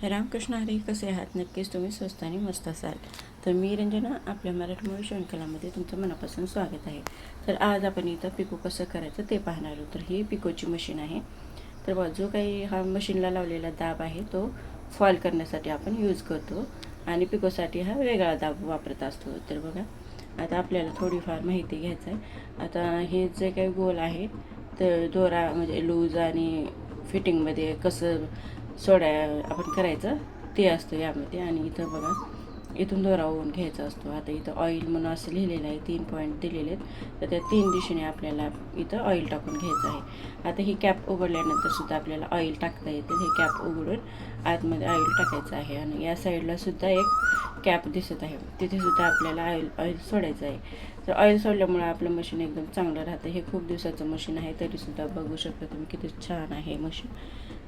रामकृष्ण हरी. कसे आहात? नक्कीच तुम्ही स्वस्त आणि मस्त असाल. तर मी रंजना, आपल्या मराठी मूवी शिवणकलामध्ये तुमचं मनापासून स्वागत आहे. तर आज आपण इथं पिको कसं करायचं ते पाहणार आहोत. तर ही पिकोची मशीन आहे. तर बघा, जो काही हा मशीनला लावलेला दाब आहे तो फॉल करण्यासाठी आपण यूज करतो आणि पिकोसाठी हा वेगळा दाब वापरत असतो. तर बघा, आता आपल्याला थोडीफार माहिती घ्यायचं आहे. आता हे जे काही गोल आहे तर दोरा म्हणजे लूज आणि फिटिंगमध्ये कसं आपण करायचं ते असतं यामध्ये. आणि इथं बघा, इथून दोरा ओवून घ्यायचा असतो. आता इथं ऑइल म्हणून असं लिहिलेलं आहे, 3 पॉईंट दिलेले आहेत. तर त्या 3 दिशेने आपल्याला इथं ऑइल टाकून घ्यायचं आहे. आता ही कॅप उघडल्यानंतर सुद्धा आपल्याला ऑइल टाकता येते. हे कॅप उघडून आतमध्ये ऑइल टाकायचं आहे. आणि या साईडला सुद्धा एक कॅप दिसत आहे, तिथे सुद्धा आपल्याला ऑइल सोडायचं आहे. तर ऑइल सोडल्यामुळे आपलं मशीन एकदम चांगलं राहतं. हे खूप दिवसाचं मशीन आहे, तरीसुद्धा बघू शकता तुम्ही किती छान आहे मशीन.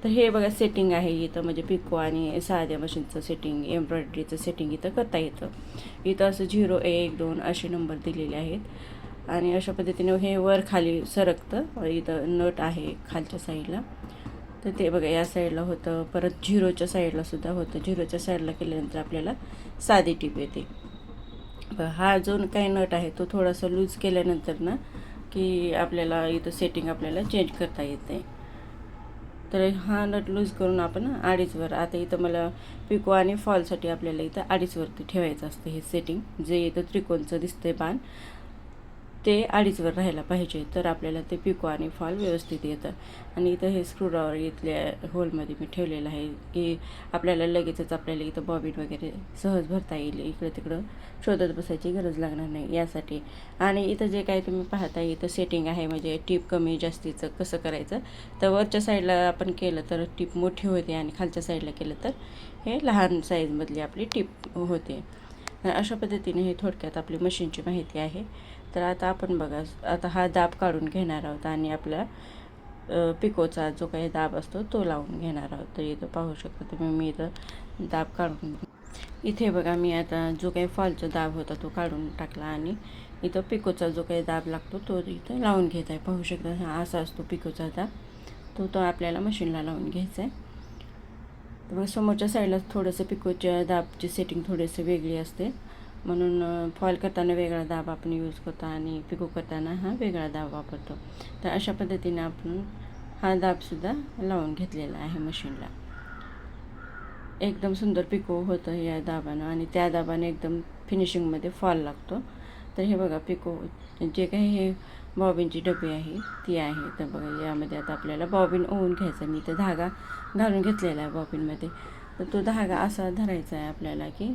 तर हे बघा, सेटिंग आहे इथं, म्हणजे पिको आणि साध्या मशीनचं सेटिंग, एम्ब्रॉयडरीचं सेटिंग इथं करता येतं. इथं असं 0, 1, 2 असे नंबर दिलेले आहेत. आणि अशा पद्धतीने हे वर खाली सरकतं. इथं नट आहे खालच्या साईडला. तर ते बघा, या साईडला होतं, परत 0च्या साईडला सुद्धा होतं. 0च्या साईडला केल्यानंतर आपल्याला साधी टीप येते. हा जो काही नट आहे तो थोडासा लूज केल्यानंतर ना की आपल्याला इथं सेटिंग आपल्याला चेंज करता येते. तर हा नट लूज करून आपण 2.5वर, आता इथं मला पिको आणि फॉलसाठी आपल्याला इथं 2.5वरती ठेवायचं असतं. हे सेटिंग जे इथं त्रिकोणचं दिसतंय बाण, ते 2.5वर राहायला पाहिजे, तर आपल्याला ते पिको आणि फॉल व्यवस्थित येतं. आणि इथं हे स्क्रूड्रायव्हर इथल्या होलमध्ये मी ठेवलेलं आहे की आपल्याला लगेचच आपल्याला इथं बॉबिन वगैरे सहज भरता येईल. इकडं तिकडं शोधत बसायची गरज लागणार नाही यासाठी. आणि इथं जे काही तुम्ही पाहता इथं सेटिंग आहे, म्हणजे टीप कमी जास्तीचं कसं करायचं. तर वरच्या साईडला आपण केलं तर टीप मोठी होते आणि खालच्या साईडला केलं तर हे लहान साईजमधली आपली टीप होते. अशा पद्धतीने हे थोडक्यात आपली मशीनची माहिती आहे. तर आता आपण बघा, आता हा दाब काढून घेणार आहोत आणि आपला पिकोचा जो काही दाब असतो तो लावून घेणार आहोत. तर इथं पाहू शकता तुम्ही, मी इथं दाब काढून, इथे बघा मी आता जो काही फॉलचा दाब होता तो काढून टाकला आणि इथं पिकोचा जो काही दाब लागतो तो इथं लावून घेत आहे. पाहू शकता, हा असा असतो पिकोचा दाब, तो आपल्याला मशीनला लावून घ्यायचा आहे. तर मग समोरच्या साईडला थोडंसं पिकोच्या दाबची सेटिंग थोडीशी वेगळी असते, म्हणून फॉल करताना वेगळा दाब आपण यूज करतो आणि पिको करताना हा वेगळा दाब वापरतो. तर अशा पद्धतीने आपण हा दाबसुद्धा लावून घेतलेला आहे मशीनला. एकदम सुंदर पिको होतं या दाबानं आणि त्या दाबाने एकदम फिनिशिंगमध्ये फॉल लागतो. तर हे बघा, पिको जे काही हे बॉबिनची डबी आहे ती आहे. तर बघा, यामध्ये आता आपल्याला बॉबिन ओवून घ्यायचा. मी तर धागा घालून घेतलेला आहे बॉबिनमध्ये. तर तो धागा असा धरायचा आहे आपल्याला की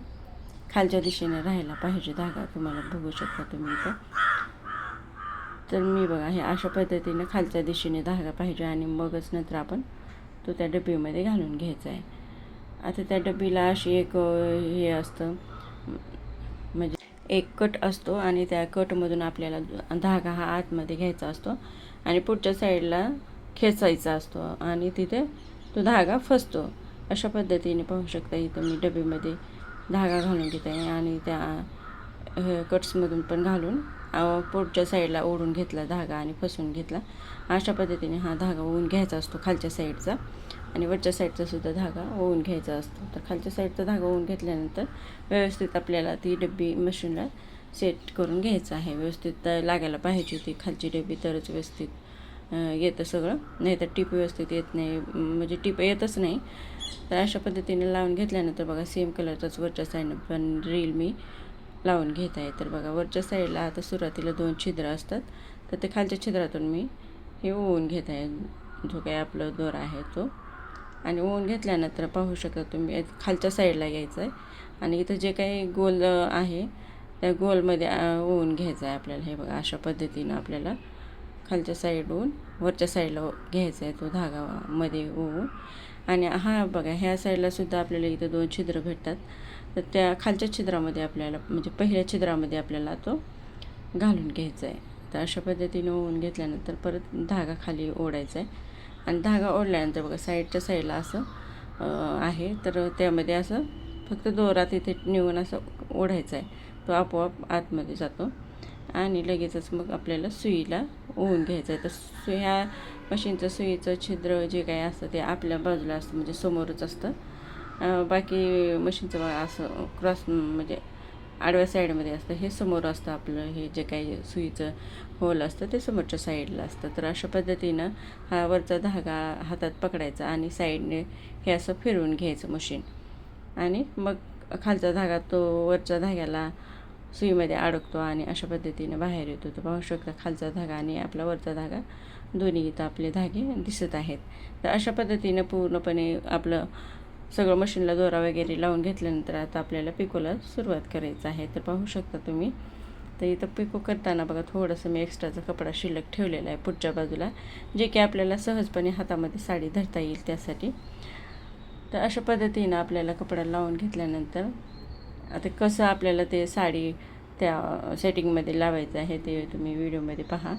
खालच्या दिशेने राहायला पाहिजे धागा. तुम्हाला बघू शकता तुम्ही इथं. तर मी बघा, हे अशा पद्धतीने खालच्या दिशेने धागा पाहिजे आणि मगच नंतर आपण तो त्या डबीमध्ये घालून घ्यायचा आहे. आता त्या डबीला अशी एक हे असतं, म्हणजे एक कट असतो आणि त्या कटमधून आपल्याला धागा हा आतमध्ये घ्यायचा असतो आणि पुढच्या साईडला खेचायचा असतो आणि तिथे तो धागा फसतो. अशा पद्धतीने पाहू शकता इथं मी डबीमध्ये धागा घालून घेत आहे आणि त्या कट्समधून पण घालून पुढच्या साईडला ओढून घेतला धागा आणि फसवून घेतला. अशा पद्धतीने हा धागा ओवून घ्यायचा असतो खालच्या साईडचा आणि वरच्या साईडचा सुद्धा धागा ओवून घ्यायचा असतो. तर खालच्या साईडचा धागा ओवून घेतल्यानंतर व्यवस्थित आपल्याला ती डबी मशीनला सेट करून घ्यायचं आहे. व्यवस्थित लागायला पाहिजे ती खालची डबी, तरच व्यवस्थित येतं सगळं, नाही तर टीप व्यवस्थित येत नाही, म्हणजे टीप येतच नाही. तर अशा पद्धतीने लावून घेतल्यानंतर बघा, सेम कलरचाच वरच्या साईडनं पण रील मी लावून घेत आहे. तर बघा, वरच्या साईडला आता सुरुवातीला 2 छिद्र असतात, तर ते खालच्या छिद्रातून मी हे ओवून घेत आहे जो काही आपला दोरा आहे तो. आणि ओवून घेतल्यानंतर पाहू शकता तुम्ही, खालच्या साईडला यायचं आहे आणि इथं जे काही गोल आहे त्या गोलमध्ये ओवून घ्यायचं आहे आपल्याला. हे बघा, अशा पद्धतीनं आपल्याला खालच्या साईडहून वरच्या साईडला घ्यायचा आहे तो धागा मध्ये ओवून. आणि हा बघा, ह्या साईडला सुद्धा आपल्याला इथं 2 छिद्र भेटतात, तर त्या खालच्या छिद्रामध्ये आपल्याला, म्हणजे पहिल्या छिद्रामध्ये आपल्याला तो घालून घ्यायचा आहे. तर अशा पद्धतीने ओवून घेतल्यानंतर परत धागा खाली ओढायचा आहे आणि धागा ओढल्यानंतर बघा, साईडच्या साईडला असं आहे, तर त्यामध्ये असं फक्त दोरा तिथे नेऊन असं ओढायचं आहे, तो आपोआप आतमध्ये जातो आणि लगेचच मग आपल्याला सुईला ओवून घ्यायचं आहे. तर ह्या मशीनचं सुईचं छिद्र जे काही असतं ते आपल्या बाजूला असतं, म्हणजे समोरच असतं. बाकी मशीनचं असं क्रॉस म्हणजे आडव्या साईडमध्ये असतं, हे समोर असतं आपलं हे जे काही सुईचं होल असतं ते समोरच्या साईडला असतं. तर अशा पद्धतीनं हा वरचा धागा हातात पकडायचा आणि साईडने हे असं फिरवून घ्यायचं मशीन आणि मग खालचा धागा तो वरच्या धाग्याला सुईमध्ये अडकतो आणि अशा पद्धतीने बाहेर येतो. तर पाहू शकता खालचा धागा आणि आपला वरचा धागा दोन्ही इथं आपले धागे दिसत आहेत. तर अशा पद्धतीने पूर्णपणे आपलं सगळं मशीनला दोरा वगैरे लावून घेतल्यानंतर आता आपल्याला पिकोला सुरुवात करायचं आहे. तर पाहू शकता तुम्ही. तर इथं पिको करताना बघा थोडंसं मी एक्स्ट्राचा कपडा शिल्लक ठेवलेला आहे पुढच्या बाजूला, जे की आपल्याला सहजपणे हातामध्ये साडी धरता येईल त्यासाठी. तर अशा पद्धतीनं आपल्याला कपडा लावून घेतल्यानंतर आता कसं आपल्याला ते साडी त्या सेटिंगमध्ये लावायचं आहे ते तुम्ही व्हिडिओमध्ये पहा,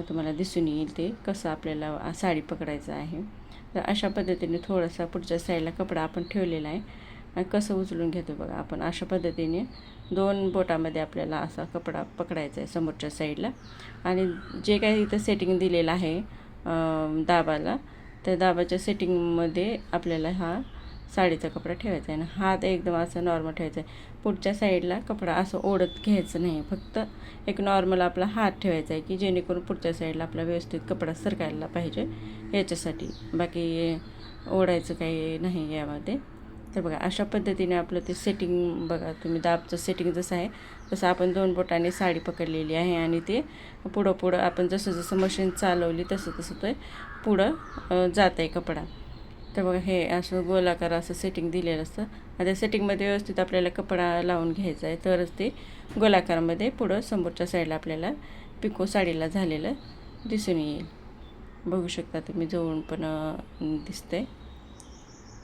तुम्हाला दिसून येईल ते कसं आपल्याला साडी पकडायचं आहे. तर अशा पद्धतीने थोडासा पुढच्या साईडला कपडा आपण ठेवलेला आहे आणि कसं उचलून घेतो बघा आपण. अशा पद्धतीने 2 बोटामध्ये आपल्याला असा कपडा पकडायचा आहे समोरच्या साईडला आणि जे काही इथं सेटिंग दिलेलं आहे दाबाला, त्या दाबाच्या सेटिंगमध्ये आपल्याला हा साडीचा कपडा ठेवायचा आहे. आणि हात एकदम असं नॉर्मल ठेवायचा आहे. पुढच्या साईडला कपडा असं ओढत घ्यायचं नाही, फक्त एक नॉर्मल आपला हात ठेवायचा आहे की जेणेकरून पुढच्या साईडला आपला व्यवस्थित कपडा सरकायला पाहिजे याच्यासाठी. बाकी ओढायचं काही नाही यामध्ये. तर बघा अशा पद्धतीने आपलं ते सेटिंग बघा तुम्ही, दाबचं सेटिंग जसं आहे तसं आपण 2 बोटांनी साडी पकडलेली आहे आणि ते पुढं आपण जसं मशीन चालवली तसं ते पुढं जात आहे कपडा. तर बघा हे असं गोलाकार असं सेटिंग दिलेलं असतं. आता सेटिंगमध्ये व्यवस्थित आपल्याला कपडा लावून घ्यायचा आहे तरच ते गोलाकारमध्ये पुढं समोरच्या साईडला आपल्याला पिको साडीला झालेलं दिसून येईल. बघू शकता तुम्ही जवळून पण दिसतंय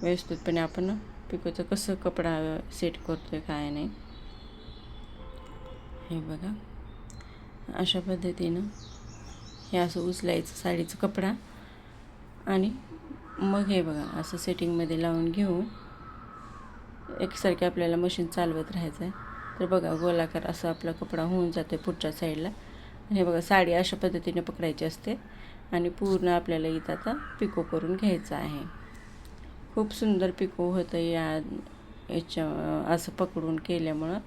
व्यवस्थितपणे आपण पिकोचं कसं कपडा सेट करतोय काय नाही. हे बघा अशा पद्धतीनं हे असं उचलायचं साडीचं कपडा आणि मग हे बघा असं सेटिंगमध्ये लावून घेऊन एकसारखे आपल्याला मशीन चालवत राहायचं आहे. तर बघा गोलाकार असं आपला कपडा होऊन जातो पुढच्या साईडला. हे बघा साडी अशा पद्धतीने पकडायची असते आणि पूर्ण आपल्याला इथं आता पिको करून घ्यायचं आहे. खूप सुंदर पिको होतं याच्या असं पकडून केल्यामुळं.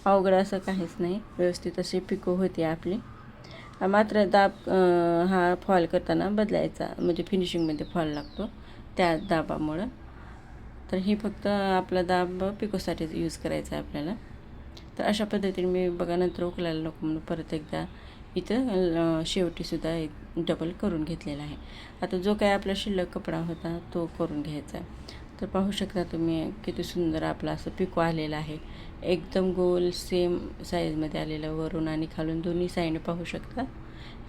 अवघड असं काहीच नाही, व्यवस्थित अशी पिको होते आपली. मात्र दाब हा फॉल करताना बदलायचा, म्हणजे फिनिशिंगमध्ये फॉल लागतो त्या दाबामुळं. तर ही फक्त आपला दाब पिकोसाठी यूज करायचा आहे आपल्याला. तर अशा पद्धतीने मी बघा नंतर उकलायला नको म्हणून परत एकदा इथं शेवटीसुद्धा डबल करून घेतलेला आहे. आता जो काय आपला शिल्लक कपडा होता तो करून घ्यायचा आहे. तर पाहू शकता तुम्ही किती सुंदर आपला असं पिको आलेला आहे. एकदम गोल सेम साईजमध्ये आलेलं, वरून आणि खालून दोन्ही साईडने पाहू शकता.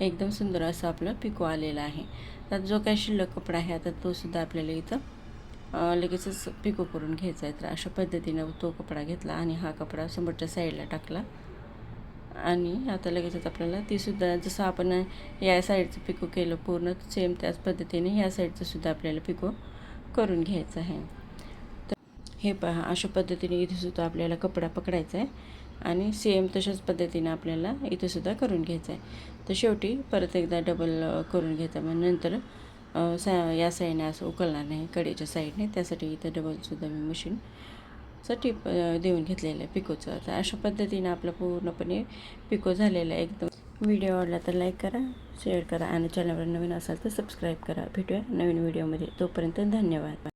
एकदम सुंदर असं आपलं पिको आलेलं आहे. तर जो काही शिल्लक कपडा आहे आता तोसुद्धा आपल्याला इथं लगेचच पिको करून घ्यायचा आहे. तर अशा पद्धतीनं तो कपडा घेतला आणि हा कपडा समोरच्या साईडला टाकला आणि आता लगेचच आपल्याला तीसुद्धा जसं आपण या साईडचं पिको केलं पूर्ण सेम त्याच पद्धतीने या साईडचं सुद्धा आपल्याला पिको करून घ्यायचं आहे. तर हे पहा अशा पद्धतीने इथेसुद्धा आपल्याला कपडा पकडायचा आहे आणि सेम तशाच पद्धतीने आपल्याला इथेसुद्धा करून घ्यायचं आहे. तर शेवटी परत एकदा डबल करून घ्यायचा, मग नंतर या साईडने असं उकलणार नाही कडेच्या साईडने, त्यासाठी इथं डबलसुद्धा मी मशीन टिप देऊन घेतलेलं आहे पिकोचं. तर अशा पद्धतीनं आपलं पूर्णपणे पिको झालेलं आहे एकदम. व्हिडिओ आवडला तर लाईक करा, शेअर करा आणि चॅनलवर नवीन असाल तर सबस्क्राईब करा. भेटूया नवीन व्हिडिओमध्ये. तोपर्यंत धन्यवाद.